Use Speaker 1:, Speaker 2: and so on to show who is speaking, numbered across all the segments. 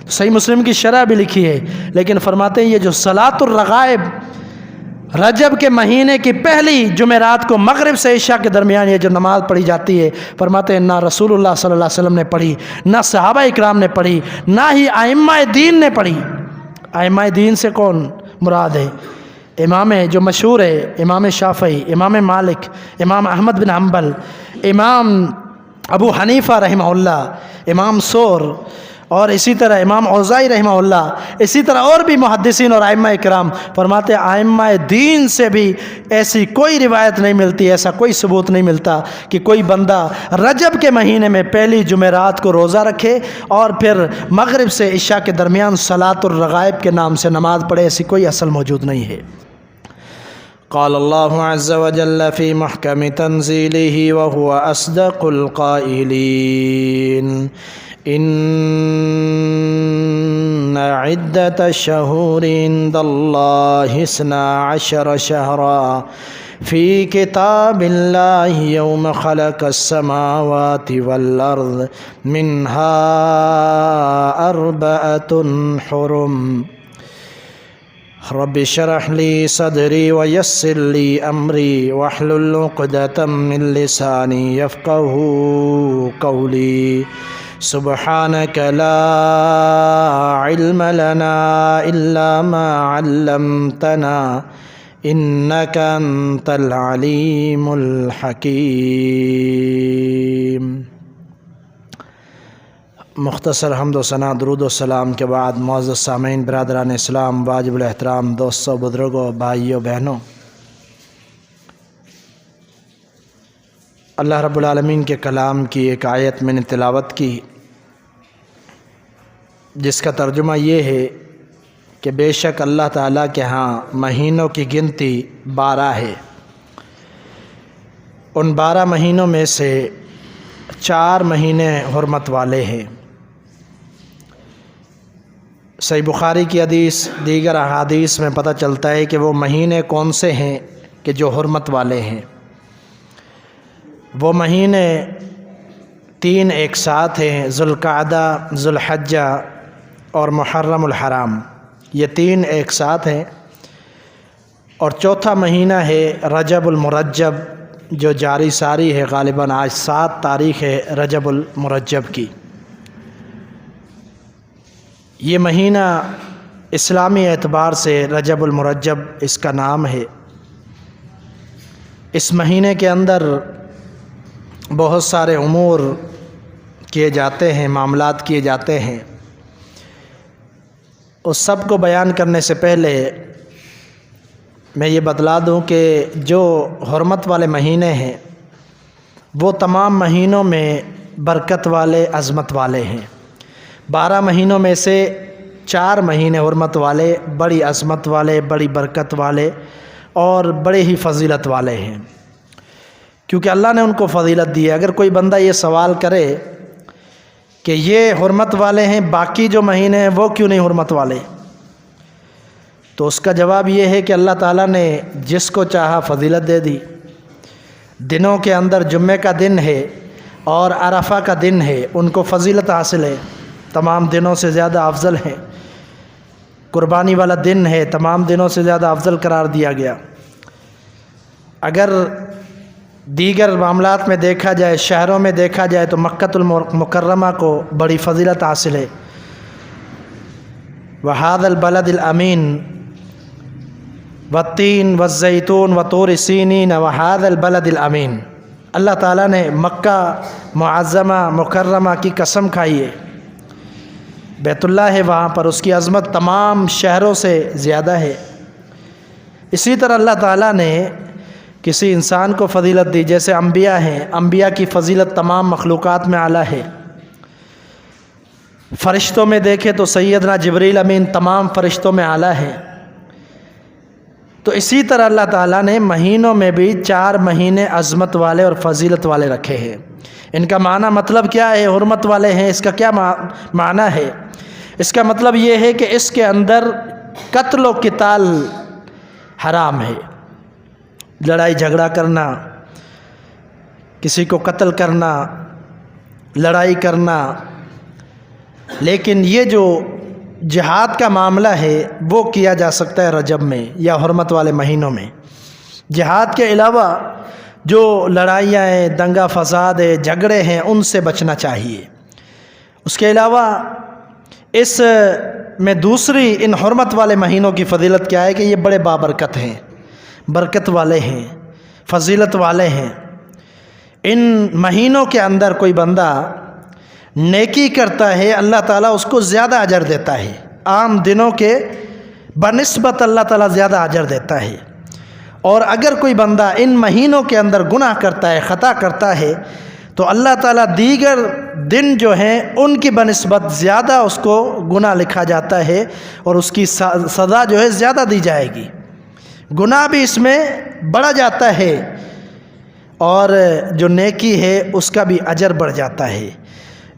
Speaker 1: صحیح مسلم کی شرح بھی لکھی ہے، لیکن فرماتے ہیں یہ جو صلاۃ الرغائب رجب کے مہینے کی پہلی جمعرات کو مغرب سے عشاء کے درمیان یہ جو نماز پڑھی جاتی ہے، فرماتے ہیں نہ رسول اللہ صلی اللہ علیہ وسلم نے پڑھی، نہ صحابہ اکرام نے پڑھی، نہ ہی ائمہ دین نے پڑھی۔ ائمہ دین سے کون مراد ہے؟ امام جو مشہور ہے امام شافعی، امام مالک، امام احمد بن حنبل، امام ابو حنیفہ رحمہ اللہ، امام ثور، اور اسی طرح امام اوزاعی رحمہ اللہ، اسی طرح اور بھی محدثین اور ائمہ اکرام۔ فرماتے ہیں ائمہ دین سے بھی ایسی کوئی روایت نہیں ملتی، ایسا کوئی ثبوت نہیں ملتا کہ کوئی بندہ رجب کے مہینے میں پہلی جمعرات کو روزہ رکھے اور پھر مغرب سے عشاء کے درمیان صلاۃ الرغائب کے نام سے نماز پڑھے، ایسی کوئی اصل موجود نہیں ہے۔
Speaker 2: قال اللہ عز وجل فی محکم تنزیلہ وہو اصدق القائلین ان عدت الشہور عند اللہ 12 شہرا فی کتاب اللہ یوم خلق السماوات والارض منہا 4 حرم۔ رب اشرح لی صدری ویسر لی امری واحلل عقدۃ من لسانی یفقہوا قولی۔ سبحانک لا علم لنا الا ما علمتنا انک انت العلیم الحکیم۔ مختصر حمد و ثنا درود و سلام کے بعد معزز سامعین، برادران اسلام، واجب الاحترام دوستوں، بزرگوں، بھائیوں، بہنوں، اللہ رب العالمین کے کلام کی ایک آیت میں نے تلاوت کی جس کا ترجمہ یہ ہے کہ بے شک اللہ تعالیٰ کے ہاں مہینوں کی گنتی 12 ہے۔ ان 12 مہینوں میں سے 4 مہینے حرمت والے ہیں۔ صحیح بخاری کی حدیث، دیگر احادیث میں پتہ چلتا ہے کہ وہ مہینے کون سے ہیں کہ جو حرمت والے ہیں۔ وہ مہینے 3 ایک ساتھ ہیں، ذوالقعدہ، ذوالحجہ اور محرم الحرام، یہ 3 ایک ساتھ ہیں، اور چوتھا مہینہ ہے رجب المرجب جو جاری ساری ہے، غالباً آج 7 تاریخ ہے رجب المرجب کی۔ یہ مہینہ اسلامی اعتبار سے رجب المرجب اس کا نام ہے۔ اس مہینے کے اندر بہت سارے امور کیے جاتے ہیں، معاملات کیے جاتے ہیں۔ اس سب کو بیان کرنے سے پہلے میں یہ بتلا دوں کہ جو حرمت والے مہینے ہیں وہ تمام مہینوں میں برکت والے، عظمت والے ہیں۔ 12 مہینوں میں سے 4 مہینے حرمت والے، بڑی عظمت والے، بڑی برکت والے اور بڑے ہی فضیلت والے ہیں، کیونکہ اللہ نے ان کو فضیلت دی ہے۔ اگر کوئی بندہ یہ سوال کرے کہ یہ حرمت والے ہیں، باقی جو مہینے ہیں وہ کیوں نہیں حرمت والے، تو اس کا جواب یہ ہے کہ اللہ تعالیٰ نے جس کو چاہا فضیلت دے دی۔ دنوں کے اندر جمعہ کا دن ہے اور عرفہ کا دن ہے، ان کو فضیلت حاصل ہے، تمام دنوں سے زیادہ افضل ہیں۔ قربانی والا دن ہے، تمام دنوں سے زیادہ افضل قرار دیا گیا۔ اگر دیگر معاملات میں دیکھا جائے، شہروں میں دیکھا جائے تو مکۃ المکرمہ کو بڑی فضیلت حاصل ہے۔ وَهَذَا الْبَلَدِ الْأَمِينِ وَالتِّينِ وَالزَّيْتُونِ وَطُورِ سِينِينَ وَهَذَا الْبَلَدِ الْأَمِينِ، اللہ تعالیٰ نے مکہ معظمہ مکرمہ کی قسم کھائی ہے۔ بیت اللہ ہے وہاں پر، اس کی عظمت تمام شہروں سے زیادہ ہے۔ اسی طرح اللہ تعالیٰ نے کسی انسان کو فضیلت دی، جیسے انبیاء ہیں، انبیاء کی فضیلت تمام مخلوقات میں اعلیٰ ہے۔ فرشتوں میں دیکھیں تو سیدنا جبریل امین تمام فرشتوں میں اعلیٰ ہیں۔ تو اسی طرح اللہ تعالیٰ نے مہینوں میں بھی 4 مہینے عظمت والے اور فضیلت والے رکھے ہیں۔ ان کا معنی مطلب کیا ہے؟ حرمت والے ہیں، اس کا کیا معنی ہے؟ اس کا مطلب یہ ہے کہ اس کے اندر قتل و قتال حرام ہے، لڑائی جھگڑا کرنا، کسی کو قتل کرنا، لڑائی کرنا۔ لیکن یہ جو جہاد کا معاملہ ہے وہ کیا جا سکتا ہے رجب میں یا حرمت والے مہینوں میں۔ جہاد کے علاوہ جو لڑائیاں ہیں، دنگا فساد ہے، جھگڑے ہیں، ان سے بچنا چاہیے۔ اس کے علاوہ اس میں دوسری ان حرمت والے مہینوں کی فضیلت کیا ہے کہ یہ بڑے بابرکت ہیں، برکت والے ہیں، فضیلت والے ہیں۔ ان مہینوں کے اندر کوئی بندہ نیکی کرتا ہے اللہ تعالیٰ اس کو زیادہ اجر دیتا ہے، عام دنوں کے بنسبت اللہ تعالیٰ زیادہ اجر دیتا ہے۔ اور اگر کوئی بندہ ان مہینوں کے اندر گناہ کرتا ہے، خطا کرتا ہے، تو اللہ تعالیٰ دیگر دن جو ہیں ان کی بنسبت زیادہ اس کو گناہ لکھا جاتا ہے اور اس کی سزا جو ہے زیادہ دی جائے گی، گناہ بھی اس میں بڑھا جاتا ہے اور جو نیکی ہے اس کا بھی اجر بڑھ جاتا ہے۔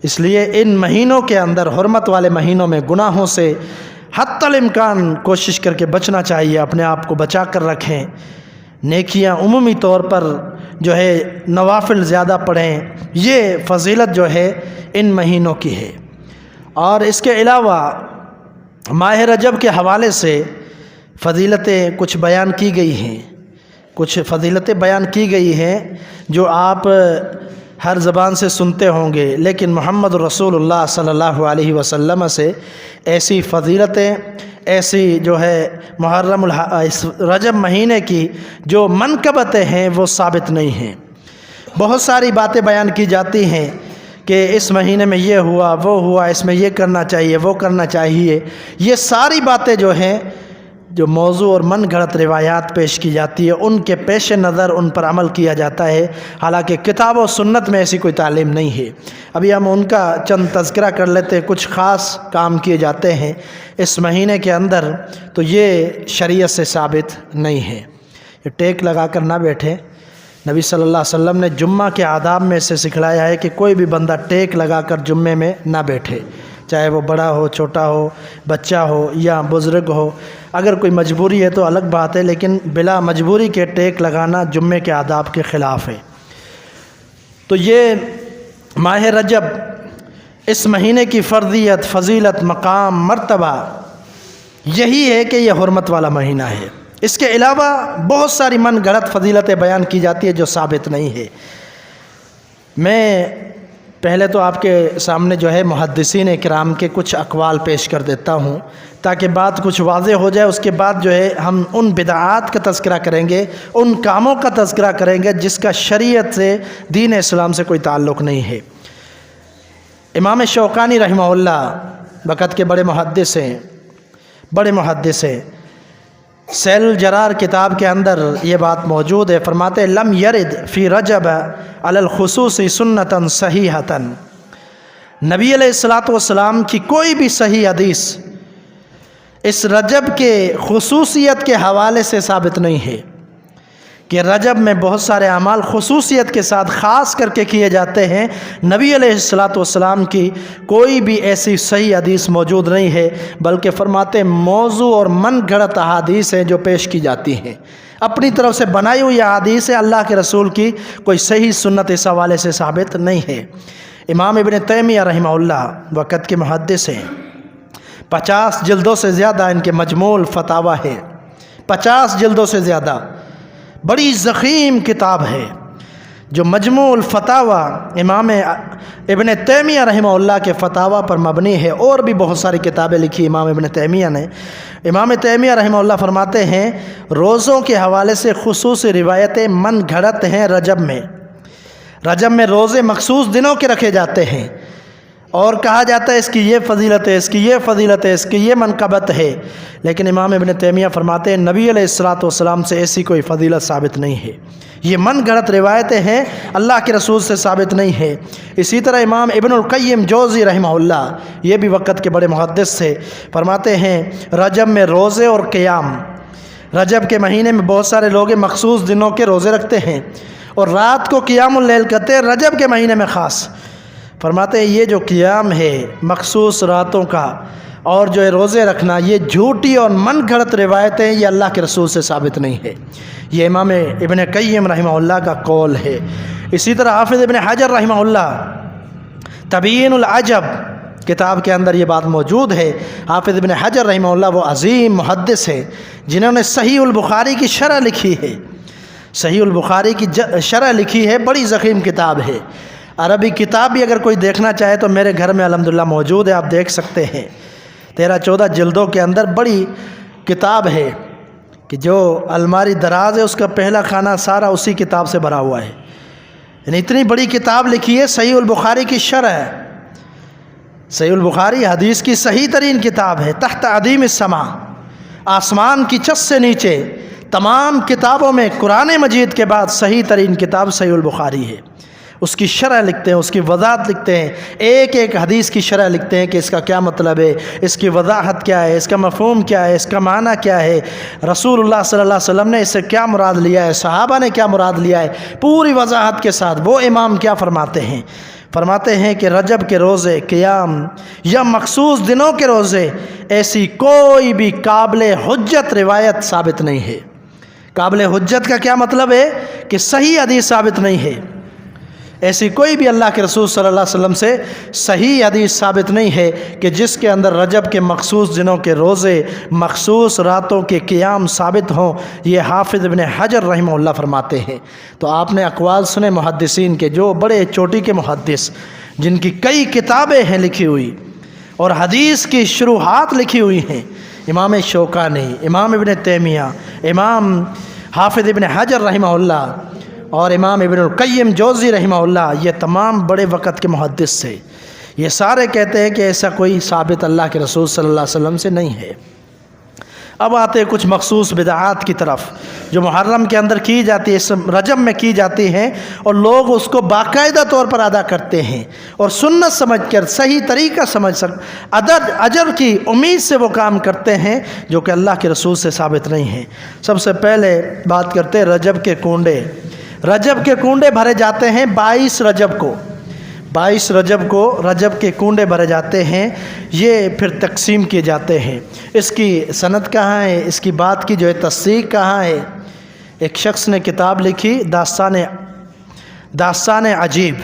Speaker 2: اس لیے ان مہینوں کے اندر، حرمت والے مہینوں میں گناہوں سے حتی الامکان کوشش کر کے بچنا چاہیے، اپنے آپ کو بچا کر رکھیں، نیکیاں عمومی طور پر جو ہے نوافل زیادہ پڑھیں، یہ فضیلت جو ہے ان مہینوں کی ہے۔ اور اس کے علاوہ ماہ رجب کے حوالے سے فضیلتیں کچھ بیان کی گئی ہیں، کچھ فضیلتیں بیان کی گئی ہیں جو آپ ہر زبان سے سنتے ہوں گے، لیکن محمد رسول اللہ صلی اللہ علیہ وسلم سے ایسی فضیلتیں، ایسی جو ہے محرم رجب مہینے کی جو منقبتیں ہیں وہ ثابت نہیں ہیں۔ بہت ساری باتیں بیان کی جاتی ہیں کہ اس مہینے میں یہ ہوا، وہ ہوا، اس میں یہ کرنا چاہیے، وہ کرنا چاہیے۔ یہ ساری باتیں جو ہیں، جو موضوع اور من گھڑت روایات پیش کی جاتی ہے، ان کے پیش نظر ان پر عمل کیا جاتا ہے، حالانکہ کتاب و سنت میں ایسی کوئی تعلیم نہیں ہے۔ ابھی ہم ان کا چند تذکرہ کر لیتے ہیں۔ کچھ خاص کام کیے جاتے ہیں اس مہینے کے اندر، تو یہ شریعت سے ثابت نہیں ہے۔ یہ ٹیک لگا کر نہ بیٹھے۔ نبی صلی اللہ علیہ وسلم نے جمعہ کے آداب میں سے سکھلایا ہے کہ کوئی بھی بندہ ٹیک لگا کر جمعے میں نہ بیٹھے، چاہے وہ بڑا ہو، چھوٹا ہو، بچہ ہو یا بزرگ ہو۔ اگر کوئی مجبوری ہے تو الگ بات ہے، لیکن بلا مجبوری کے ٹیک لگانا جمعے کے آداب کے خلاف ہے۔ تو یہ ماہ رجب، اس مہینے کی فرضیت، فضیلت، مقام، مرتبہ یہی ہے کہ یہ حرمت والا مہینہ ہے۔ اس کے علاوہ بہت ساری من گھڑت فضیلتیں بیان کی جاتی ہے جو ثابت نہیں ہے۔ میں پہلے تو آپ کے سامنے جو ہے محدثین کرام کے کچھ اقوال پیش کر دیتا ہوں تاکہ بات کچھ واضح ہو جائے۔ اس کے بعد جو ہے ہم ان بدعات کا تذکرہ کریں گے، ان کاموں کا تذکرہ کریں گے جس کا شریعت سے، دین اسلام سے کوئی تعلق نہیں ہے۔ امام شوکانی رحمہ اللہ وقت کے بڑے محدث ہیں، سیل الجرار کتاب کے اندر یہ بات موجود ہے۔ فرماتے ہیں لم یرد فی رجب علی الخصوص سنتا صحیحۃ، نبی علیہ الصلاۃ والسلام کی کوئی بھی صحیح حدیث اس رجب کے خصوصیت کے حوالے سے ثابت نہیں ہے کہ رجب میں بہت سارے اعمال خصوصیت کے ساتھ خاص کر کے کیے جاتے ہیں۔ نبی علیہ الصلاۃ والسلام کی کوئی بھی ایسی صحیح حدیث موجود نہیں ہے، بلکہ فرماتے موضوع اور من گھڑت احادیث ہیں جو پیش کی جاتی ہیں، اپنی طرف سے بنائی ہوئی احادیث ہے، اللہ کے رسول کی کوئی صحیح سنت اس حوالے سے ثابت نہیں ہے۔ امام ابن تیمیہ رحمہ اللہ وقت کے محدث ہیں، 50 جلدوں سے زیادہ ان کے مجموع الفتاوی ہے، 50 جلدوں سے زیادہ، بڑی ضخیم کتاب ہے جو مجموع الفتاوی امام ابن تیمیہ رحمہ اللہ کے فتاوی پر مبنی ہے۔ اور بھی بہت ساری کتابیں لکھی امام ابن تیمیہ نے۔ امام تیمیہ رحمہ اللہ فرماتے ہیں روزوں کے حوالے سے خصوصی روایتیں من گھڑت ہیں۔ رجب میں روزے مخصوص دنوں کے رکھے جاتے ہیں اور کہا جاتا ہے اس کی یہ فضیلت ہے، اس کی یہ فضیلت ہے، اس کی یہ منقبت ہے، لیکن امام ابن تیمیہ فرماتے ہیں نبی علیہ الصلاۃ والسلام سے ایسی کوئی فضیلت ثابت نہیں ہے، یہ من گھڑت روایتیں ہیں، اللہ کے رسول سے ثابت نہیں ہے۔ اسی طرح امام ابن القیم جوزی رحمہ اللہ، یہ بھی وقت کے بڑے محدث تھے، فرماتے ہیں رجب میں روزے اور قیام، رجب کے مہینے میں بہت سارے لوگ مخصوص دنوں کے روزے رکھتے ہیں اور رات کو قیام اللیل کرتے ہیں، رجب کے مہینے میں خاص۔ فرماتے ہیں یہ جو قیام ہے مخصوص راتوں کا اور جو ہے روزے رکھنا، یہ جھوٹی اور من گھڑت روایتیں، یہ اللہ کے رسول سے ثابت نہیں ہے۔ یہ امام ابن قیم رحمہ اللہ کا قول ہے۔ اسی طرح حافظ ابن حجر رحمہ اللہ تبیین العجب کتاب کے اندر یہ بات موجود ہے۔ حافظ ابن حجر رحمہ اللہ وہ عظیم محدث ہے جنہوں نے صحیح البخاری کی شرح لکھی ہے، صحیح البخاری کی شرح لکھی ہے، بڑی ضخیم کتاب ہے۔ عربی کتاب بھی اگر کوئی دیکھنا چاہے تو میرے گھر میں الحمدللہ موجود ہے، آپ دیکھ سکتے ہیں۔ 13-14 جلدوں کے اندر بڑی کتاب ہے کہ جو الماری دراز ہے اس کا پہلا خانہ سارا اسی کتاب سے بھرا ہوا ہے، یعنی اتنی بڑی کتاب لکھی ہے۔ صحیح البخاری کی شرح ہے، صحیح البخاری حدیث کی صحیح ترین کتاب ہے، تحت عدیم السماء، آسمان کی چھت سے نیچے تمام کتابوں میں قرآن مجید کے بعد صحیح ترین کتاب صحیح البخاری ہے۔ اس کی شرح لکھتے ہیں، اس کی وضاحت لکھتے ہیں، ایک ایک حدیث کی شرح لکھتے ہیں کہ اس کا کیا مطلب ہے، اس کی وضاحت کیا ہے، اس کا مفہوم کیا ہے، اس کا معنی کیا ہے، رسول اللہ صلی اللہ علیہ وسلم نے اس سے کیا مراد لیا ہے، صحابہ نے کیا مراد لیا ہے، پوری وضاحت کے ساتھ۔ وہ امام کیا فرماتے ہیں؟ فرماتے ہیں کہ رجب کے روزے، قیام یا مخصوص دنوں کے روزے ایسی کوئی بھی قابل حجت روایت ثابت نہیں ہے۔ قابل حجت کا کیا مطلب ہے؟ کہ صحیح حدیث ثابت نہیں ہے، ایسی کوئی بھی اللہ کے رسول صلی اللہ علیہ وسلم سے صحیح حدیث ثابت نہیں ہے کہ جس کے اندر رجب کے مخصوص دنوں کے روزے، مخصوص راتوں کے قیام ثابت ہوں۔ یہ حافظ ابن حجر رحمہ اللہ فرماتے ہیں۔ تو آپ نے اقوال سنے محدثین کے، جو بڑے چوٹی کے محدث جن کی کئی کتابیں ہیں لکھی ہوئی اور حدیث کی شروحات لکھی ہوئی ہیں، امام شوکانی، امام ابن تیمیہ، امام حافظ ابن حجر رحمہ اللہ اور امام ابن القیم جوزی رحمہ اللہ، یہ تمام بڑے وقت کے محدث تھے۔ یہ سارے کہتے ہیں کہ ایسا کوئی ثابت اللہ کے رسول صلی اللہ علیہ وسلم سے نہیں ہے۔ اب آتے کچھ مخصوص بدعات کی طرف جو محرم کے اندر کی جاتی ہے، اس رجب میں کی جاتی ہیں، اور لوگ اس کو باقاعدہ طور پر ادا کرتے ہیں اور سنت سمجھ کر، صحیح طریقہ سمجھ اجر کی امید سے وہ کام کرتے ہیں جو کہ اللہ کے رسول سے ثابت نہیں ہیں۔ سب سے پہلے بات کرتے ہیں رجب کے کنڈے۔ رجب کے کنڈے بھرے جاتے ہیں 22 رجب کو، 22 رجب کو رجب کے کنڈے بھرے جاتے ہیں، یہ پھر تقسیم کیے جاتے ہیں۔ اس کی سند کہاں ہے، اس کی بات کی جو ہے تصدیق کہاں ہے؟ ایک شخص نے کتاب لکھی داستان عجیب،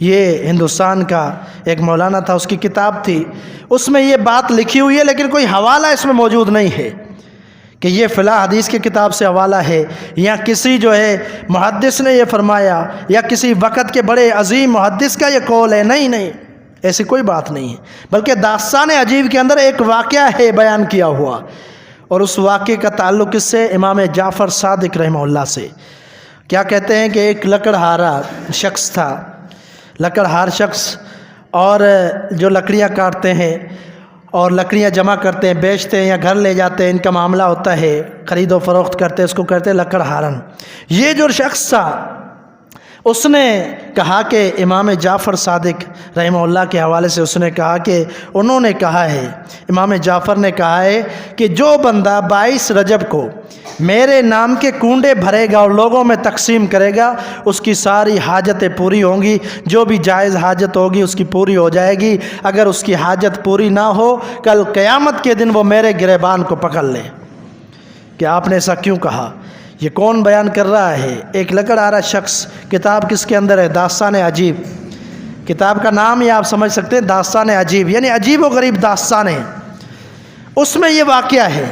Speaker 2: یہ ہندوستان کا ایک مولانا تھا، اس کی کتاب تھی، اس میں یہ بات لکھی ہوئی ہے لیکن کوئی حوالہ اس میں موجود نہیں ہے کہ یہ فلاں حدیث کی کتاب سے حوالہ ہے، یا کسی جو ہے محدث نے یہ فرمایا، یا کسی وقت کے بڑے عظیم محدث کا یہ قول ہے۔ نہیں، ایسی کوئی بات نہیں ہے، بلکہ داستان عجیب کے اندر ایک واقعہ ہے بیان کیا ہوا، اور اس واقعے کا تعلق اس سے امام جعفر صادق رحمہ اللہ سے۔ کیا کہتے ہیں کہ ایک لکڑہارا شخص تھا، لکڑہار شخص، اور جو لکڑیاں کاٹتے ہیں اور لکڑیاں جمع کرتے ہیں، بیچتے ہیں یا گھر لے جاتے ہیں، ان کا معاملہ ہوتا ہے، خرید و فروخت کرتے ہیں، اس کو کہتے ہیں لکڑہارن۔ یہ جو شخص تھا اس نے کہا کہ امام جعفر صادق رحمہ اللہ کے حوالے سے اس نے کہا کہ انہوں نے کہا ہے، امام جعفر نے کہا ہے کہ جو بندہ 22 رجب کو میرے نام کے کنڈے بھرے گا اور لوگوں میں تقسیم کرے گا، اس کی ساری حاجتیں پوری ہوں گی، جو بھی جائز حاجت ہوگی اس کی پوری ہو جائے گی۔ اگر اس کی حاجت پوری نہ ہو، کل قیامت کے دن وہ میرے گریبان کو پکڑ لے کہ آپ نے ایسا کیوں کہا۔ یہ کون بیان کر رہا ہے؟ ایک لکڑہارا شخص۔ کتاب کس کے اندر ہے؟ داستان عجیب۔ کتاب کا نام ہی آپ سمجھ سکتے ہیں، داستان عجیب، یعنی عجیب و غریب داستانیں۔ اس میں یہ واقعہ ہے،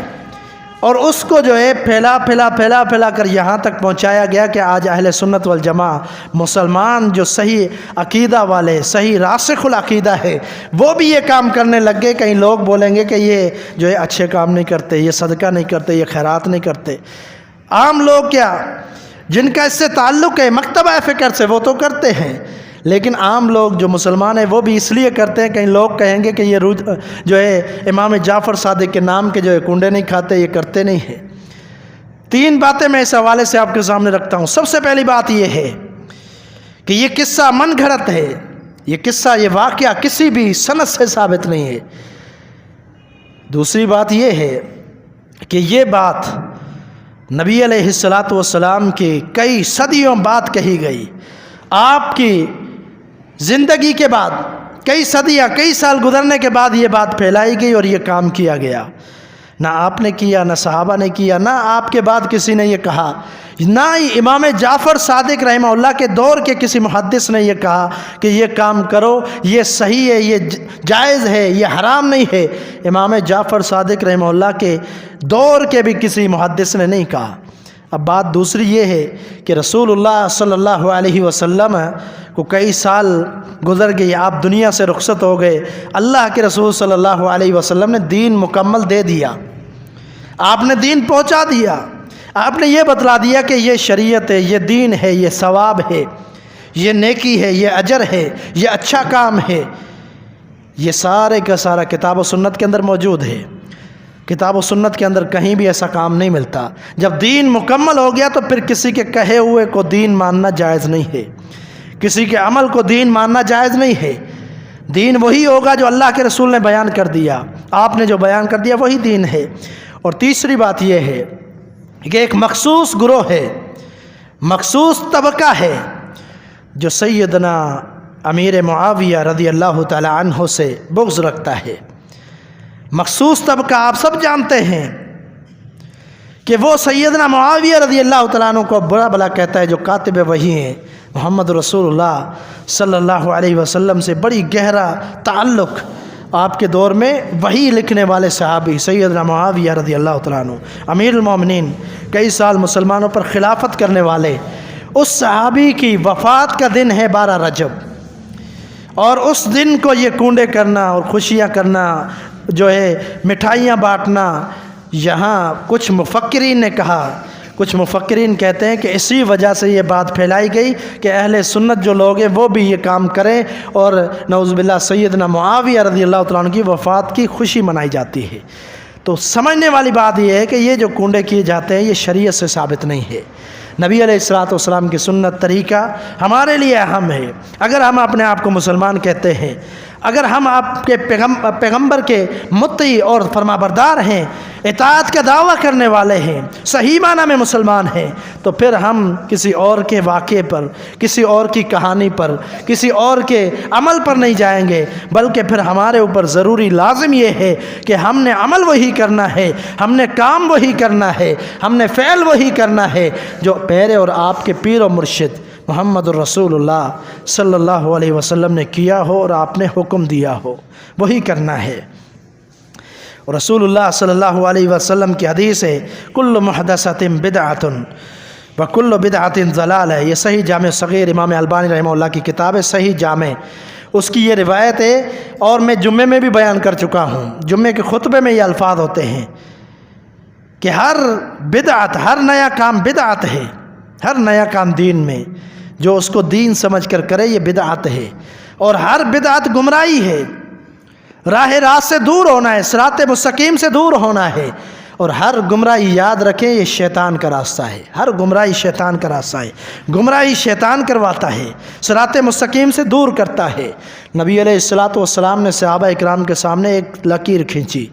Speaker 2: اور اس کو جو ہے پھیلا کر یہاں تک پہنچایا گیا کہ آج اہل سنت والجماع مسلمان جو صحیح عقیدہ والے، صحیح راسخ العقیدہ ہے، وہ بھی یہ کام کرنے لگ گئے۔ کئی لوگ بولیں گے کہ یہ جو ہے اچھے کام نہیں کرتے، یہ صدقہ نہیں کرتے، یہ خیرات نہیں کرتے۔ عام لوگ کیا، جن کا اس سے تعلق ہے مکتبہ فکر سے، وہ تو کرتے ہیں، لیکن عام لوگ جو مسلمان ہیں وہ بھی اس لیے کرتے ہیں۔ کئی لوگ کہیں گے کہ یہ جو ہے امام جعفر صادق کے نام کے جو ہے کنڈے نہیں کھاتے، یہ کرتے نہیں ہیں۔ 3 باتیں میں اس حوالے سے آپ کے سامنے رکھتا ہوں۔ سب سے پہلی بات یہ ہے کہ یہ قصہ من گھڑت ہے، یہ قصہ، یہ واقعہ کسی بھی سند سے ثابت نہیں ہے۔ دوسری بات یہ ہے کہ یہ بات نبی علیہ السلام کی کئی صدیوں بعد کہی گئی، آپ کی زندگی کے بعد کئی صدیاں، کئی سال گزرنے کے بعد یہ بات پھیلائی گئی اور یہ کام کیا گیا۔
Speaker 1: نہ آپ نے کیا، نہ صحابہ نے کیا، نہ آپ کے بعد کسی نے یہ کہا، نہ ہی امام جعفر صادق رحمہ اللہ کے دور کے کسی محدث نے یہ کہا کہ یہ کام کرو، یہ صحیح ہے، یہ جائز ہے، یہ حرام نہیں ہے۔ امام جعفر صادق رحمہ اللہ کے دور کے بھی کسی محدث نے نہیں کہا۔ اب بات دوسری یہ ہے کہ رسول اللہ صلی اللہ علیہ وسلم کو کئی سال گزر گئی، آپ دنیا سے رخصت ہو گئے، اللہ کے رسول صلی اللہ علیہ وسلم نے دین مکمل دے دیا، آپ نے دین پہنچا دیا، آپ نے یہ بتلا دیا کہ یہ شریعت ہے، یہ دین ہے، یہ ثواب ہے، یہ نیکی ہے، یہ اجر ہے، یہ اچھا کام ہے، یہ سارے کا سارا کتاب و سنت کے اندر موجود ہے۔ کتاب و سنت کے اندر کہیں بھی ایسا کام نہیں ملتا۔ جب دین مکمل ہو گیا تو پھر کسی کے کہے ہوئے کو دین ماننا جائز نہیں ہے، کسی کے عمل کو دین ماننا جائز نہیں ہے۔ دین وہی ہوگا جو اللہ کے رسول نے بیان کر دیا، آپ نے جو بیان کر دیا وہی دین ہے۔ اور تیسری بات یہ ہے کہ ایک مخصوص گروہ ہے، مخصوص طبقہ ہے جو سیدنا امیر معاویہ رضی اللہ تعالی عنہ سے بغض رکھتا ہے۔ مخصوص طبقہ آپ سب جانتے ہیں کہ وہ سیدنا معاویہ رضی اللہ تعالیٰ عنہ کو برا بلا کہتا ہے، جو کاتب وحی ہیں، محمد رسول اللہ صلی اللہ علیہ وسلم سے بڑی گہرا تعلق آپ کے دور میں وحی لکھنے والے صحابی سیدنا معاویہ رضی اللہ تعالیٰ عنہ، امیر المومنین، کئی سال مسلمانوں پر خلافت کرنے والے، اس صحابی کی وفات کا دن ہے 12 رجب، اور اس دن کو یہ کونڈے کرنا اور خوشیاں کرنا، جو ہے مٹھائیاں بانٹنا، یہاں کچھ مفکرین نے کہا، کچھ مفکرین کہتے ہیں کہ اسی وجہ سے یہ بات پھیلائی گئی کہ اہل سنت جو لوگ ہیں وہ بھی یہ کام کریں، اور نعوذ باللہ سیدنا معاویہ رضی اللہ تعالیٰ عنہ کی وفات کی خوشی منائی جاتی ہے۔ تو سمجھنے والی بات یہ ہے کہ یہ جو کنڈے کیے جاتے ہیں یہ شریعت سے ثابت نہیں ہے۔ نبی علیہ الصلوۃ والسلام کی سنت طریقہ ہمارے لیے اہم ہے۔ اگر ہم اپنے آپ کو مسلمان کہتے ہیں، اگر ہم آپ کے پیغمبر کے مطیع اور فرما بردار ہیں، اطاعت کا دعویٰ کرنے والے ہیں، صحیح معنی میں مسلمان ہیں، تو پھر ہم کسی اور کے واقعے پر، کسی اور کی کہانی پر، کسی اور کے عمل پر نہیں جائیں گے، بلکہ پھر ہمارے اوپر ضروری لازم یہ ہے کہ ہم نے عمل وہی کرنا ہے، ہم نے کام وہی کرنا ہے، ہم نے فعل وہی کرنا ہے جو پہرے اور آپ کے پیر و مرشد محمد الرسول اللہ صلی اللہ علیہ وسلم نے کیا ہو اور آپ نے حکم دیا ہو، وہی کرنا ہے۔ اور رسول اللہ صلی اللہ علیہ وسلم کی حدیث ہے، کل محدثۃ بدعۃ وکل بدعۃ ضلالہ، یہ صحیح جامع صغیر امام البانی رحمہ اللہ کی کتاب ہے، صحیح جامع، اس کی یہ روایت ہے، اور میں جمعے میں بھی بیان کر چکا ہوں، جمعے کے خطبے میں یہ الفاظ ہوتے ہیں کہ ہر بدعت، ہر نیا کام بدعت ہے، ہر نیا کام دین میں جو اس کو دین سمجھ کر کرے یہ بدعت ہے، اور ہر بدعت گمراہی ہے، راہ راست سے دور ہونا ہے، صراط مستقیم سے دور ہونا ہے، اور ہر گمراہی یاد رکھیں یہ شیطان کا راستہ ہے، ہر گمراہی شیطان کا راستہ ہے، گمراہی شیطان کرواتا ہے، صراط مستقیم سے دور کرتا ہے۔ نبی علیہ الصلوۃ والسلام نے صحابہ اکرام کے سامنے ایک لکیر کھینچی،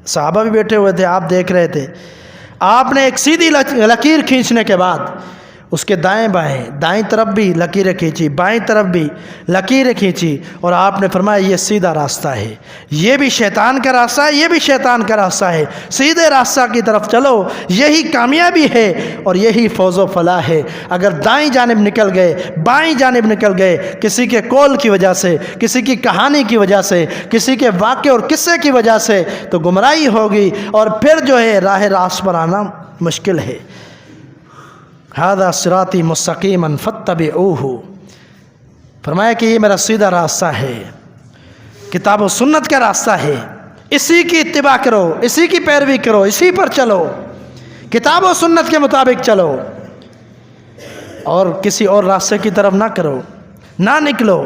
Speaker 1: صحابہ بھی بیٹھے ہوئے تھے، آپ دیکھ رہے تھے، آپ نے ایک سیدھی لکیر کھینچنے کے بعد اس کے دائیں بائیں، دائیں طرف بھی لکیریں کھینچی، بائیں طرف بھی لکیریں کھینچی، اور آپ نے فرمایا یہ سیدھا راستہ ہے، یہ بھی شیطان کا راستہ ہے، یہ بھی شیطان کا راستہ ہے، سیدھے راستہ کی طرف چلو، یہی کامیابی ہے اور یہی فوز و فلاح ہے۔ اگر دائیں جانب نکل گئے، بائیں جانب نکل گئے، کسی کے قول کی وجہ سے، کسی کی کہانی کی وجہ سے، کسی کے واقعے اور قصے کی وجہ سے، تو گمراہی ہوگی، اور پھر جو ہے راہ راست پر آنا مشکل ہے۔ ھذا صراطی مستقیما فاتبعوہ، فرمایا کہ یہ میرا سیدھا راستہ ہے، کتاب و سنت کا راستہ ہے، اسی کی اتباع کرو، اسی کی پیروی کرو، اسی پر چلو، کتاب و سنت کے مطابق چلو، اور کسی اور راستے کی طرف نہ کرو، نہ نکلو۔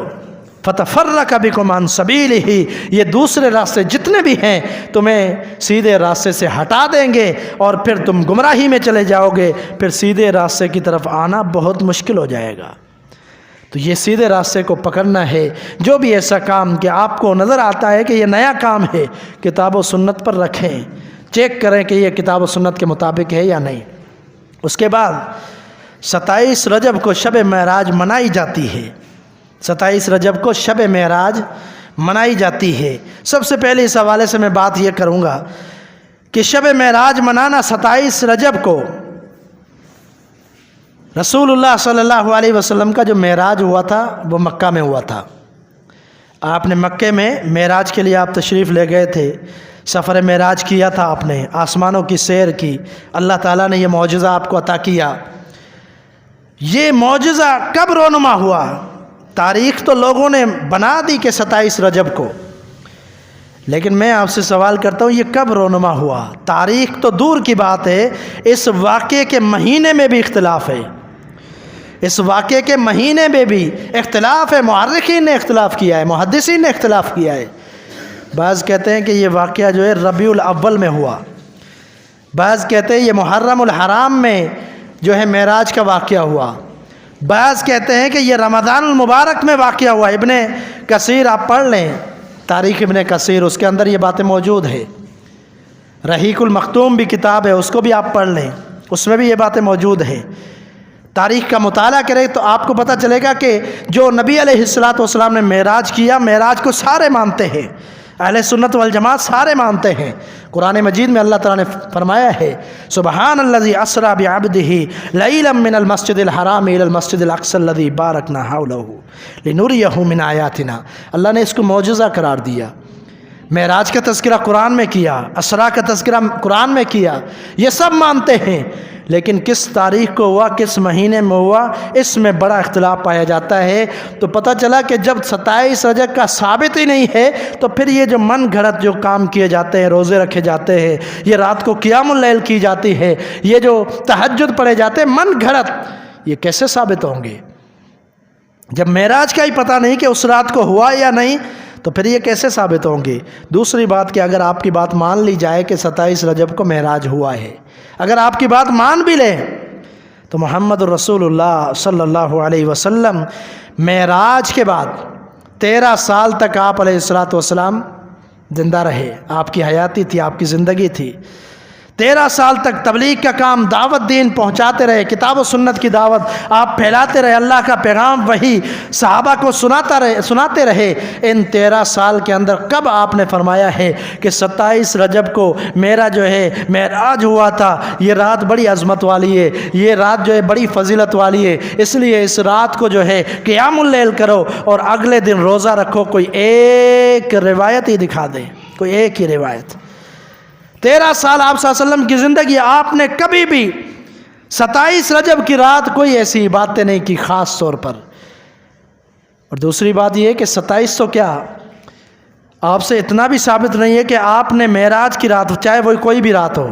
Speaker 1: فتفرق بکم عن سبیلہ، یہ دوسرے راستے جتنے بھی ہیں تمہیں سیدھے راستے سے ہٹا دیں گے، اور پھر تم گمراہی میں چلے جاؤ گے، پھر سیدھے راستے کی طرف آنا بہت مشکل ہو جائے گا۔ تو یہ سیدھے راستے کو پکڑنا ہے۔ جو بھی ایسا کام کہ آپ کو نظر آتا ہے کہ یہ نیا کام ہے، کتاب و سنت پر رکھیں، چیک کریں کہ یہ کتاب و سنت کے مطابق ہے یا نہیں۔ اس کے بعد 27 رجب کو شب معراج منائی جاتی ہے، 27 رجب کو شب معراج منائی جاتی ہے۔ سب سے پہلے اس حوالے سے میں بات یہ کروں گا کہ شب معراج منانا 27 رجب کو رسول اللہ صلی اللہ علیہ وسلم کا جو معراج ہوا تھا وہ مکہ میں ہوا تھا۔ آپ نے مکے میں معراج کے لیے آپ تشریف لے گئے تھے، سفر معراج کیا تھا، آپ نے آسمانوں کی سیر کی، اللہ تعالیٰ نے یہ معجزہ آپ کو عطا کیا۔ یہ معجزہ کب رونما ہوا؟ تاریخ تو لوگوں نے بنا دی کہ 27 رجب کو، لیکن میں آپ سے سوال کرتا ہوں یہ کب رونما ہوا؟ تاریخ تو دور کی بات ہے، اس واقعے کے مہینے میں بھی اختلاف ہے، اس واقعے کے مہینے میں بھی اختلاف ہے، مورخین نے اختلاف کیا ہے، محدثین نے اختلاف کیا ہے۔ بعض کہتے ہیں کہ یہ واقعہ جو ہے ربیع الاول میں ہوا، بعض کہتے ہیں یہ محرم الحرام میں جو ہے معراج کا واقعہ ہوا، بعض کہتے ہیں کہ یہ رمضان المبارک میں واقعہ ہوا۔ ابن کثیر آپ پڑھ لیں، تاریخ ابن کثیر، اس کے اندر یہ باتیں موجود ہے۔ رحیق المختوم بھی کتاب ہے، اس کو بھی آپ پڑھ لیں، اس میں بھی یہ باتیں موجود ہیں۔ تاریخ کا مطالعہ کریں تو آپ کو پتہ چلے گا کہ جو نبی علیہ الصلوۃ نے معراج کیا، معراج کو سارے مانتے ہیں، اہل سنت والجماعت سارے مانتے ہیں۔ قرآن مجید میں اللہ تعالیٰ نے فرمایا ہے سبحان الذی اسریٰ بعبدہ لیلا من المسجد الحرام الی المسجد الاقصی الذی بارکنا حولہ لنریہ من آیاتنا۔ اللہ نے اس کو معجزہ قرار دیا۔ معراج کا تذکرہ قرآن میں کیا، اسراء کا تذکرہ قرآن میں کیا، یہ سب مانتے ہیں، لیکن کس تاریخ کو ہوا، کس مہینے میں ہوا، اس میں بڑا اختلاف پایا جاتا ہے۔ تو پتہ چلا کہ جب 27 رجب کا ثابت ہی نہیں ہے تو پھر یہ جو من گھڑت جو کام کیے جاتے ہیں، روزے رکھے جاتے ہیں، یہ رات کو قیام اللیل کی جاتی ہے، یہ جو تہجد پڑھے جاتے ہیں، من گھڑت، یہ کیسے ثابت ہوں گے؟ جب معراج کا ہی پتہ نہیں کہ اس رات کو ہوا یا نہیں تو پھر یہ کیسے ثابت ہوں گے؟ دوسری بات کہ اگر آپ کی بات مان لی جائے کہ 27 رجب کو معراج ہوا ہے، اگر آپ کی بات مان بھی لیں تو محمد رسول اللہ صلی اللہ علیہ وسلم معراج کے بعد 13 سال تک آپ علیہ السلام زندہ رہے، آپ کی حیاتی تھی، آپ کی زندگی تھی۔ 13 سال تک تبلیغ کا کام، دعوت دین پہنچاتے رہے، کتاب و سنت کی دعوت آپ پھیلاتے رہے، اللہ کا پیغام وہی صحابہ کو سناتے رہے۔ ان 13 سال کے اندر کب آپ نے فرمایا ہے کہ 27 رجب کو میرا جو ہے معراج ہوا تھا، یہ رات بڑی عظمت والی ہے، یہ رات جو ہے بڑی فضیلت والی ہے، اس لیے اس رات کو جو ہے قیام اللیل کرو اور اگلے دن روزہ رکھو؟ کوئی ایک روایت ہی دکھا دیں، کوئی ایک ہی روایت۔ 13 سال آپ صلی اللہ علیہ وسلم کی زندگی، آپ نے کبھی بھی 27 رجب کی رات کوئی ایسی باتیں نہیں کی خاص طور پر۔ اور دوسری بات یہ ہے کہ 27 تو کیا، آپ سے اتنا بھی ثابت نہیں ہے کہ آپ نے معراج کی رات، چاہے وہ کوئی بھی رات ہو،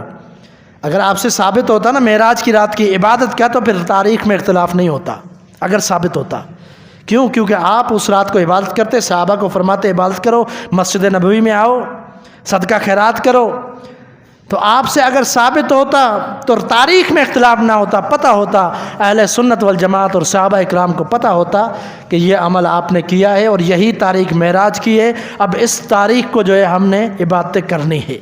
Speaker 1: اگر آپ سے ثابت ہوتا نا معراج کی رات کی عبادت کیا تو پھر تاریخ میں اختلاف نہیں ہوتا، اگر ثابت ہوتا۔ کیوں؟ کیونکہ آپ اس رات کو عبادت کرتے، صحابہ کو فرماتے عبادت کرو، مسجد نبوی میں آؤ، صدقہ خیرات کرو۔ تو آپ سے اگر ثابت ہوتا تو تاریخ میں اختلاف نہ ہوتا، پتہ ہوتا، اہل سنت والجماعت اور صحابہ اکرام کو پتہ ہوتا کہ یہ عمل آپ نے کیا ہے اور یہی تاریخ معراج کی ہے، اب اس تاریخ کو جو ہے ہم نے عبادتیں کرنی ہے۔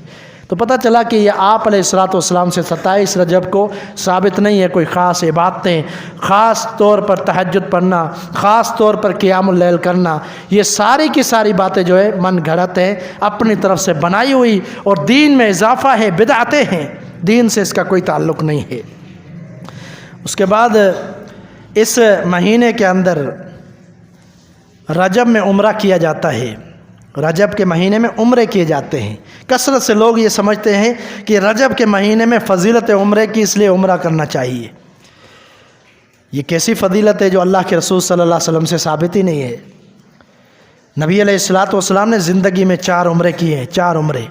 Speaker 1: تو پتہ چلا کہ یہ آپ علیہ السلام سے 27 رجب کو ثابت نہیں ہے کوئی خاص عبادتیں، خاص طور پر تہجد پڑھنا، خاص طور پر قیام اللیل کرنا، یہ ساری کی ساری باتیں جو ہے من گھڑت ہیں، اپنی طرف سے بنائی ہوئی، اور دین میں اضافہ ہے، بدعتیں ہیں، دین سے اس کا کوئی تعلق نہیں ہے۔ اس کے بعد اس مہینے کے اندر رجب میں عمرہ کیا جاتا ہے، رجب کے مہینے میں عمرے کیے جاتے ہیں۔ کثرت سے لوگ یہ سمجھتے ہیں کہ رجب کے مہینے میں فضیلت عمرے کی، اس لیے عمرہ کرنا چاہیے۔ یہ کیسی فضیلت ہے جو اللہ کے رسول صلی اللہ علیہ وسلم سے ثابت ہی نہیں ہے؟ نبی علیہ السلام نے زندگی میں 4 عمرے کیے ہیں، 4 عمرے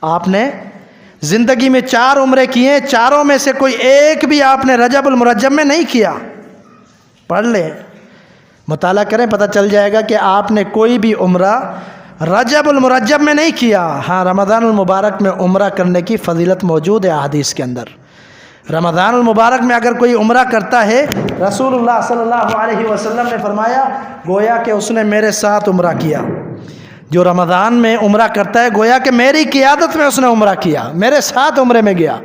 Speaker 1: آپ نے زندگی میں 4 عمرے کیے ہیں، چاروں میں سے کوئی ایک بھی آپ نے رجب المرجب میں نہیں کیا۔ پڑھ لیں، مطالعہ کریں، پتہ چل جائے گا کہ آپ نے کوئی بھی عمرہ رجب المرجب میں نہیں کیا۔ ہاں، رمضان المبارک میں عمرہ کرنے کی فضیلت موجود ہے احادیث کے اندر۔ رمضان المبارک میں اگر کوئی عمرہ کرتا ہے، رسول اللہ صلی اللہ علیہ وسلم نے فرمایا گویا کہ اس نے میرے ساتھ عمرہ کیا۔ جو رمضان میں عمرہ کرتا ہے گویا کہ میری قیادت میں اس نے عمرہ کیا، میرے ساتھ عمرے میں گیا،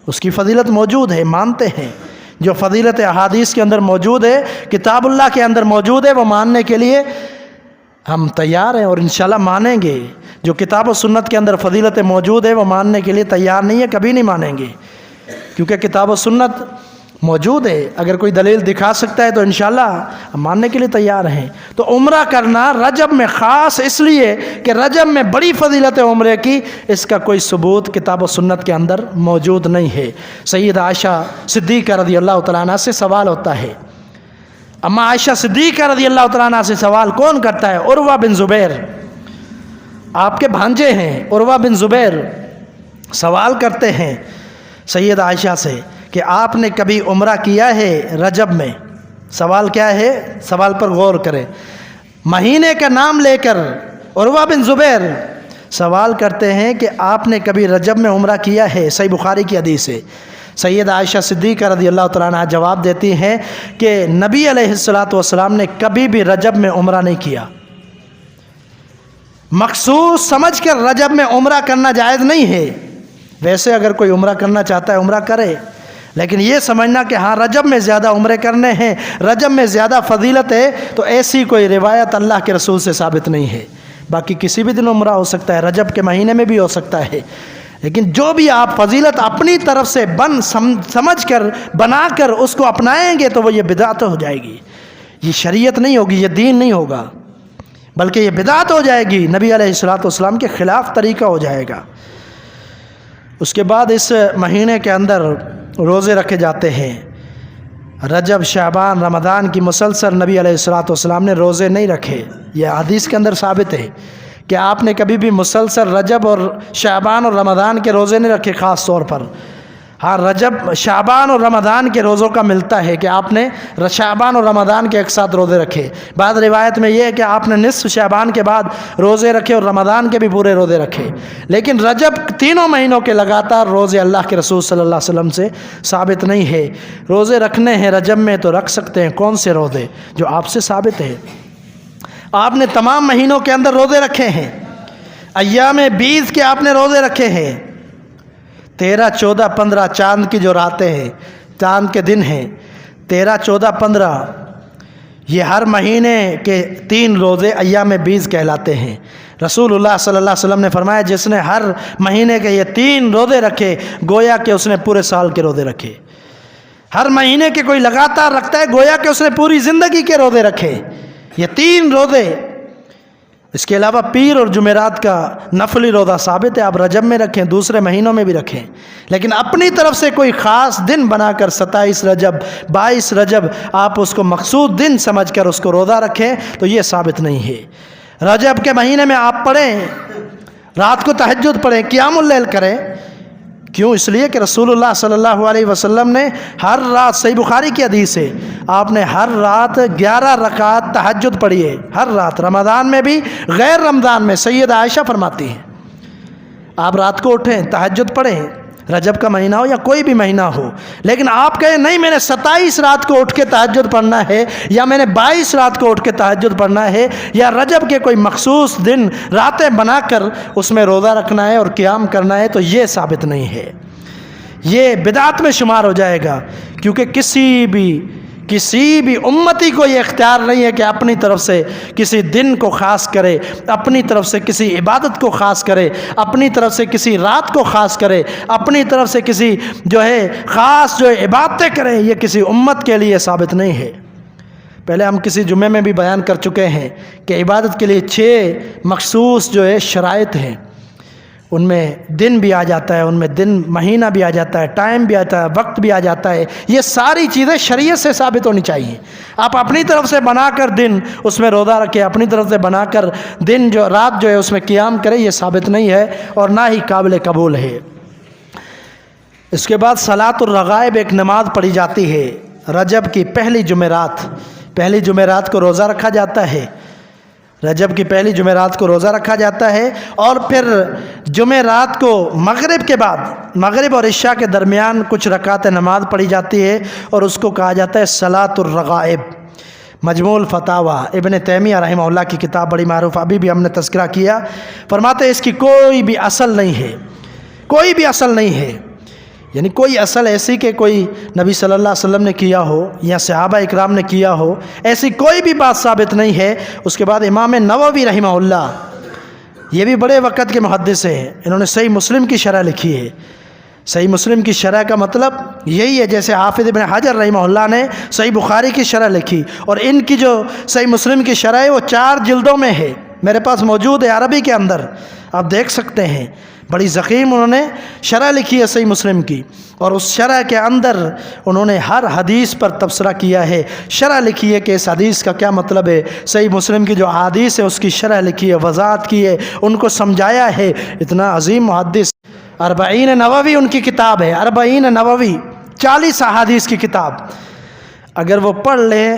Speaker 1: اس کی فضیلت موجود ہے، مانتے ہیں۔ جو فضیلت احادیث کے اندر موجود ہے، کتاب اللہ کے اندر موجود ہے، وہ ماننے کے لیے ہم تیار ہیں اور انشاءاللہ مانیں گے. جو کتاب و سنت کے اندر فضیلتیں موجود ہے وہ ماننے کے لیے تیار نہیں ہے، کبھی نہیں مانیں گے، کیونکہ کتاب و سنت موجود ہے. اگر کوئی دلیل دکھا سکتا ہے تو انشاءاللہ ہم ماننے کے لیے تیار ہیں. تو عمرہ کرنا رجب میں خاص اس لیے کہ رجب میں بڑی فضیلت ہے عمرے کی، اس کا کوئی ثبوت کتاب و سنت کے اندر موجود نہیں ہے. سیدہ عائشہ صدیقہ رضی اللہ تعالیٰ عنہ سے سوال ہوتا ہے. اما عائشہ صدیقہ رضی اللہ تعالیٰ عنہ سے سوال کون کرتا ہے؟ عروہ بن زبیر، آپ کے بھانجے ہیں عروہ بن زبیر، سوال کرتے ہیں سیدہ عائشہ سے کہ آپ نے کبھی عمرہ کیا ہے رجب میں؟ سوال کیا ہے؟ سوال پر غور کریں. مہینے کا نام لے کر عروہ بن زبیر سوال کرتے ہیں کہ آپ نے کبھی رجب میں عمرہ کیا ہے؟ صحیح بخاری کی حدیث ہے. سیدہ عائشہ صدیقہ رضی اللہ تعالیٰ عنہ جواب دیتی ہیں کہ نبی علیہ الصلوۃ والسلام نے کبھی بھی رجب میں عمرہ نہیں کیا. مخصوص سمجھ کر رجب میں عمرہ کرنا جائز نہیں ہے. ویسے اگر کوئی عمرہ کرنا چاہتا ہے عمرہ کرے، لیکن یہ سمجھنا کہ ہاں رجب میں زیادہ عمرے کرنے ہیں، رجب میں زیادہ فضیلت ہے، تو ایسی کوئی روایت اللہ کے رسول سے ثابت نہیں ہے. باقی کسی بھی دن عمرہ ہو سکتا ہے، رجب کے مہینے میں بھی ہو سکتا ہے، لیکن جو بھی آپ فضیلت اپنی طرف سے سمجھ کر بنا کر اس کو اپنائیں گے تو وہ یہ بدعت ہو جائے گی. یہ شریعت نہیں ہوگی، یہ دین نہیں ہوگا، بلکہ یہ بدعت ہو جائے گی، نبی علیہ الصلوۃ والسلام کے خلاف طریقہ ہو جائے گا. اس کے بعد اس مہینے کے اندر روزے رکھے جاتے ہیں. رجب، شعبان، رمضان کی مسلسل نبی علیہ الصلوۃ والسلام نے روزے نہیں رکھے. یہ حدیث کے اندر ثابت ہے کہ آپ نے کبھی بھی مسلسل رجب اور شعبان اور رمضان کے روزے نہیں رکھے خاص طور پر. ہاں رجب، شعبان اور رمضان کے روزوں کا ملتا ہے کہ آپ نے شعبان اور رمضان کے ایک ساتھ روزے رکھے. بعض روایت میں یہ ہے کہ آپ نے نصف شعبان کے بعد روزے رکھے اور رمضان کے بھی پورے روزے رکھے. لیکن رجب تینوں مہینوں کے لگاتار روزے اللہ کے رسول صلی اللہ علیہ وسلم سے ثابت نہیں ہے. روزے رکھنے ہیں رجب میں تو رکھ سکتے ہیں. کون سے روزے؟ جو آپ سے ثابت ہے. آپ نے تمام مہینوں کے اندر روزے رکھے ہیں. ایام 20 کے آپ نے روزے رکھے ہیں. 13، 14، 15 چاند کی جو راتیں ہیں، چاند کے دن ہیں 13، 14، 15، یہ ہر مہینے کے 3 روزے ایام 20 کہلاتے ہیں. رسول اللہ صلی اللہ علیہ وسلم نے فرمایا جس نے ہر مہینے کے یہ 3 روزے رکھے گویا کہ اس نے پورے سال کے روزے رکھے. ہر مہینے کے کوئی لگاتار رکھتا ہے گویا کہ اس نے پوری زندگی کے روزے رکھے. یہ 3 روزے. اس کے علاوہ پیر اور جمعرات کا نفلی روزہ ثابت ہے، آپ رجب میں رکھیں، دوسرے مہینوں میں بھی رکھیں، لیکن اپنی طرف سے کوئی خاص دن بنا کر 27 رجب، 22 رجب آپ اس کو مقصود دن سمجھ کر اس کو روزہ رکھیں تو یہ ثابت نہیں ہے. رجب کے مہینے میں آپ پڑھیں، رات کو تہجد پڑھیں، قیام اللیل کریں. کیوں؟ اس لیے کہ رسول اللہ صلی اللہ علیہ وسلم نے ہر رات، صحیح بخاری کی حدیث ہے، آپ نے ہر رات 11 رکعت تہجد پڑھی ہے. ہر رات، رمضان میں بھی غیر رمضان میں. سیدہ عائشہ فرماتی ہیں آپ رات کو اٹھیں تہجد پڑھیں، رجب کا مہینہ ہو یا کوئی بھی مہینہ ہو، لیکن آپ کہیں نہیں میں نے 27 رات کو اٹھ کے تہجد پڑھنا ہے، یا میں نے 22 رات کو اٹھ کے تہجد پڑھنا ہے، یا رجب کے کوئی مخصوص دن راتیں بنا کر اس میں روزہ رکھنا ہے اور قیام کرنا ہے، تو یہ ثابت نہیں ہے. یہ بدعت میں شمار ہو جائے گا، کیونکہ کسی بھی امتی کو یہ اختیار نہیں ہے کہ اپنی طرف سے کسی دن کو خاص کرے، اپنی طرف سے کسی عبادت کو خاص کرے، اپنی طرف سے کسی رات کو خاص کرے، اپنی طرف سے کسی خاص عبادتیں کرے. یہ کسی امت کے لیے ثابت نہیں ہے. پہلے ہم کسی جمعے میں بھی بیان کر چکے ہیں کہ عبادت کے لیے 6 مخصوص شرائط ہیں. ان میں دن بھی آ جاتا ہے، ان میں دن مہینہ بھی آ جاتا ہے، ٹائم بھی آتا ہے، وقت بھی آ جاتا ہے. یہ ساری چیزیں شریعت سے ثابت ہونی چاہیے. آپ اپنی طرف سے بنا کر دن اس میں روزہ رکھیں، اپنی طرف سے بنا کر دن رات اس میں قیام کریں، یہ ثابت نہیں ہے اور نہ ہی قابل قبول ہے. اس کے بعد صلاۃ الرغائب ایک نماز پڑھی جاتی ہے. رجب کی پہلی جمعرات کو روزہ رکھا جاتا ہے. رجب کی پہلی جمعرات کو روزہ رکھا جاتا ہے، اور پھر جمعرات کو مغرب کے بعد، مغرب اور عشاء کے درمیان کچھ رکعت نماز پڑھی جاتی ہے، اور اس کو کہا جاتا ہے صلاۃ الرغائب. مجموع الفتاوی ابن تیمیہ رحمہ اللہ کی کتاب بڑی معروف، ابھی بھی ہم نے تذکرہ کیا. فرماتے ہیں اس کی کوئی بھی اصل نہیں ہے، کوئی بھی اصل نہیں ہے. یعنی کوئی اصل ایسی کہ کوئی نبی صلی اللہ علیہ وسلم نے کیا ہو یا صحابہ اکرام نے کیا ہو، ایسی کوئی بھی بات ثابت نہیں ہے۔ اس کے بعد امام نووی رحمہ اللہ، یہ بھی بڑے وقت کے محدث ہیں، انہوں نے صحیح مسلم کی شرح لکھی ہے۔ صحیح مسلم کی شرح کا مطلب یہی ہے جیسے حافظ ابن حجر رحمہ اللہ نے صحیح بخاری کی شرح لکھی، اور ان کی جو صحیح مسلم کی شرح ہے وہ 4 جلدوں میں ہے، میرے پاس موجود ہے عربی کے اندر، آپ دیکھ سکتے ہیں۔ بڑی ضخیم انہوں نے شرح لکھی ہے صحیح مسلم کی، اور اس شرح کے اندر انہوں نے ہر حدیث پر تبصرہ کیا ہے، شرح لکھی ہے کہ اس حدیث کا کیا مطلب ہے، صحیح مسلم کی جو احادیث ہے اس کی شرح لکھی ہے، وضاحت کی ہے، ان کو سمجھایا ہے۔ اتنا عظیم محدث، 40 نووی ان کی کتاب ہے، 40 نووی، 40 احادیث کی کتاب، اگر وہ پڑھ لیں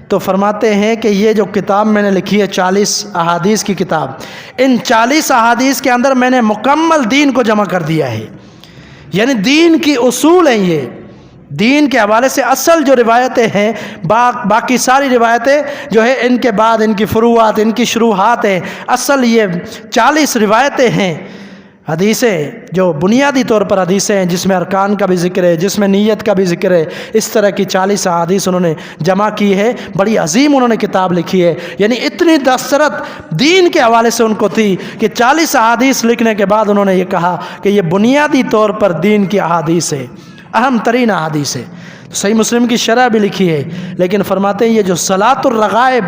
Speaker 1: تو فرماتے ہیں کہ یہ جو کتاب میں نے لکھی ہے 40 احادیث کی کتاب، ان 40 احادیث کے اندر میں نے مکمل دین کو جمع کر دیا ہے، یعنی دین کی اصول ہیں، یہ دین کے حوالے سے اصل جو روایتیں ہیں، باقی ساری روایتیں جو ہے ان کے بعد ان کی فروعات، ان کی شروحات ہیں، اصل یہ 40 روایتیں ہیں، حدیثیں جو بنیادی طور پر حدیثیں ہیں، جس میں ارکان کا بھی ذکر ہے، جس میں نیت کا بھی ذکر ہے، اس طرح کی 40 احادیث انہوں نے جمع کی ہے۔ بڑی عظیم انہوں نے کتاب لکھی ہے، یعنی اتنی دسترت دین کے حوالے سے ان کو تھی کہ 40 احادیث لکھنے کے بعد انہوں نے یہ کہا کہ یہ بنیادی طور پر دین کی احادیث ہے، اہم ترین احادیث ہے۔ صحیح مسلم کی شرح بھی لکھی ہے، لیکن فرماتے ہیں یہ جو صلاۃ الرغائب،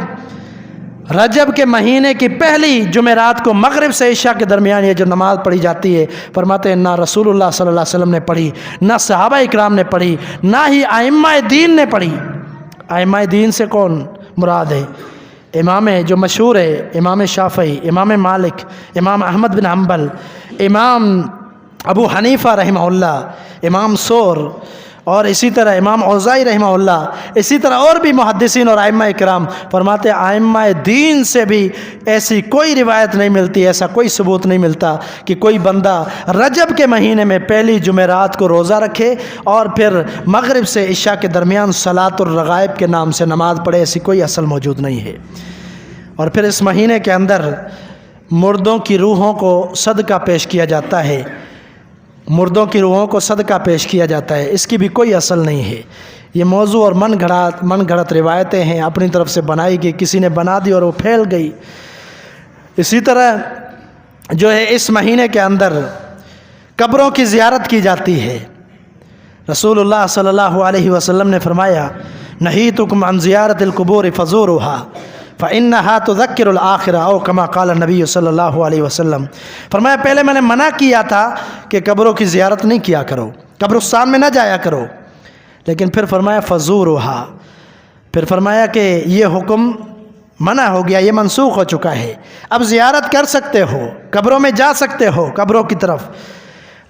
Speaker 1: رجب کے مہینے کی پہلی جمعرات کو مغرب سے عشاء کے درمیان یہ جو نماز پڑھی جاتی ہے، فرماتے ہیں نہ رسول اللہ صلی اللہ علیہ وسلم نے پڑھی، نہ صحابہ اکرام نے پڑھی، نہ ہی ائمہ دین نے پڑھی۔ ائمہ دین سے کون مراد ہے؟ امام جو مشہور ہے، امام شافعی، امام مالک، امام احمد بن حنبل، امام ابو حنیفہ رحمہ اللہ، امام ثور، اور اسی طرح امام اوزاعی رحمہ اللہ، اسی طرح اور بھی محدثین اور ائمہ اکرام، فرماتے ہیں ائمہ دین سے بھی ایسی کوئی روایت نہیں ملتی، ایسا کوئی ثبوت نہیں ملتا کہ کوئی بندہ رجب کے مہینے میں پہلی جمعرات کو روزہ رکھے اور پھر مغرب سے عشاء کے درمیان صلاۃ الرغائب کے نام سے نماز پڑھے، ایسی کوئی اصل موجود نہیں ہے۔ اور پھر اس مہینے کے اندر مردوں کی روحوں کو صدقہ پیش کیا جاتا ہے، مردوں کی روحوں کو صدقہ پیش کیا جاتا ہے، اس کی بھی کوئی اصل نہیں ہے، یہ موضوع اور من گھڑت روایتیں ہیں، اپنی طرف سے بنائی گئی، کسی نے بنا دی اور وہ پھیل گئی۔ اسی طرح جو ہے اس مہینے کے اندر قبروں کی زیارت کی جاتی ہے۔ رسول اللہ صلی اللہ علیہ وسلم نے فرمایا نہیتکم عن زیارت القبور فزورها فإنها تذکر الآخرہ، او کما قال نبی صلی اللہ علیہ وسلم، فرمایا پہلے میں نے منع کیا تھا کہ قبروں کی زیارت نہیں کیا کرو، قبرستان میں نہ جایا کرو، لیکن پھر فرمایا فزورها، پھر فرمایا کہ یہ حکم منع ہو گیا، یہ منسوخ ہو چکا ہے، اب زیارت کر سکتے ہو، قبروں میں جا سکتے ہو، قبروں کی طرف،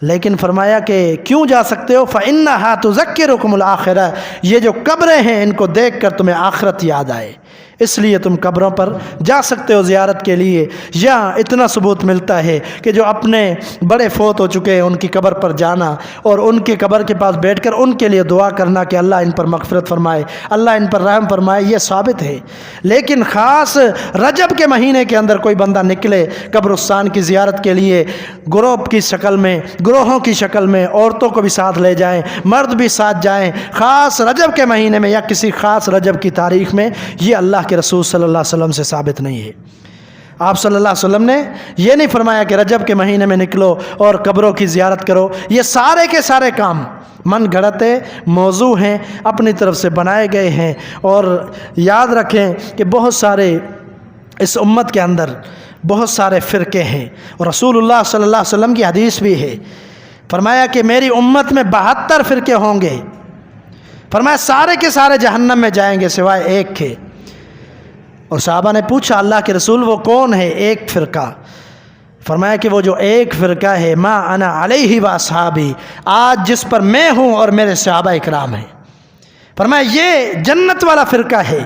Speaker 1: لیکن فرمایا کہ کیوں جا سکتے ہو؟ فإنها تذکرکم الآخرہ، یہ جو قبریں ہیں ان کو دیکھ کر تمہیں آخرت یاد آئے، اس لیے تم قبروں پر جا سکتے ہو زیارت کے لیے۔ یا اتنا ثبوت ملتا ہے کہ جو اپنے بڑے فوت ہو چکے ہیں ان کی قبر پر جانا اور ان کی قبر کے پاس بیٹھ کر ان کے لیے دعا کرنا کہ اللہ ان پر مغفرت فرمائے، اللہ ان پر رحم فرمائے، یہ ثابت ہے۔ لیکن خاص رجب کے مہینے کے اندر کوئی بندہ نکلے قبرستان کی زیارت کے لیے، گروپ کی شکل میں، گروہوں کی شکل میں، عورتوں کو بھی ساتھ لے جائیں، مرد بھی ساتھ جائیں، خاص رجب کے مہینے میں یا کسی خاص رجب کی تاریخ میں، یہ اللہ کے رسول صلی اللہ علیہ وسلم سے ثابت نہیں ہے۔ آپ صلی اللہ علیہ وسلم نے یہ نہیں فرمایا کہ رجب کے مہینے میں نکلو اور قبروں کی زیارت کرو۔ یہ سارے کے سارے کام من گھڑتے موضوع ہیں، اپنی طرف سے بنائے گئے ہیں، اور یاد رکھیں کہ بہت سارے اس امت کے اندر بہت سارے فرقے ہیں، اور رسول اللہ صلی اللہ علیہ وسلم کی حدیث بھی ہے، فرمایا کہ میری امت میں 72 فرقے ہوں گے، فرمایا سارے کے سارے جہنم میں جائیں گے سوائے ایک کے۔ اور صحابہ نے پوچھا اللہ کے رسول وہ کون ہے ایک فرقہ؟ فرمایا کہ وہ جو ایک فرقہ ہے ما انا علیہ و اصحابی، آج جس پر میں ہوں اور میرے صحابہ اکرام ہیں، فرمایا یہ جنت والا فرقہ ہے،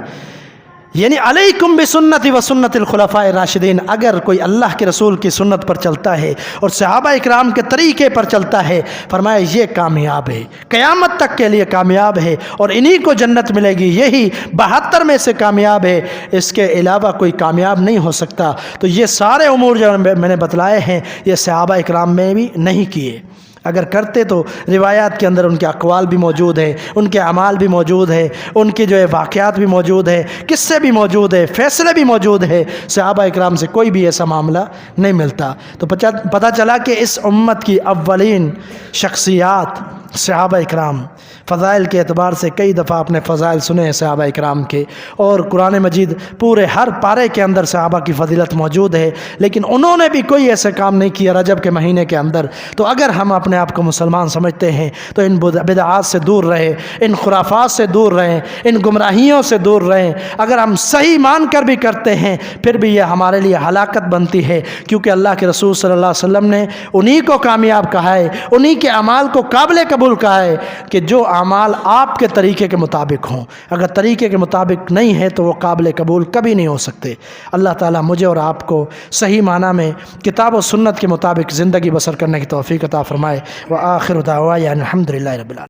Speaker 1: یعنی علیکم بسنتی و سنت الخلفاء الراشدین، اگر کوئی اللہ کے رسول کی سنت پر چلتا ہے اور صحابہ اکرام کے طریقے پر چلتا ہے، فرمایا یہ کامیاب ہے، قیامت تک کے لیے کامیاب ہے، اور انہی کو جنت ملے گی، یہی 72 میں سے کامیاب ہے، اس کے علاوہ کوئی کامیاب نہیں ہو سکتا۔ تو یہ سارے امور جو میں نے بتلائے ہیں یہ صحابہ اکرام میں بھی نہیں کیے، اگر کرتے تو روایات کے اندر ان کے اقوال بھی موجود ہیں، ان کے اعمال بھی موجود ہیں، ان کے جو ہے واقعات بھی موجود ہیں، قصے بھی موجود ہیں، فیصلے بھی موجود ہیں۔ صحابہ اکرام سے کوئی بھی ایسا معاملہ نہیں ملتا۔ تو پتہ چلا کہ اس امت کی اولین شخصیات صحابہ اکرام، فضائل کے اعتبار سے کئی دفعہ اپنے فضائل سنے ہیں صحابہ اکرام کے، اور قرآن مجید پورے ہر پارے کے اندر صحابہ کی فضیلت موجود ہے، لیکن انہوں نے بھی کوئی ایسا کام نہیں کیا رجب کے مہینے کے اندر۔ تو اگر ہم اپنے آپ کو مسلمان سمجھتے ہیں تو ان بدعات سے دور رہیں، ان خرافات سے دور رہیں، ان گمراہیوں سے دور رہیں۔ اگر ہم صحیح مان کر بھی کرتے ہیں پھر بھی یہ ہمارے لیے ہلاکت بنتی ہے، کیونکہ اللہ کے رسول صلی اللہ علیہ وسلم نے انہی کو کامیاب کہا ہے، انہی کے اعمال کو قابل قبول کہا ہے کہ جو اعمال آپ کے طریقے کے مطابق ہوں۔ اگر طریقے کے مطابق نہیں ہے تو وہ قابل قبول کبھی نہیں ہو سکتے۔ اللہ تعالیٰ مجھے اور آپ کو صحیح معنی میں کتاب و سنت کے مطابق زندگی بسر کرنے کی توفیق عطا فرمائے۔ وآخر دعوانا الحمدللہ رب العالمین۔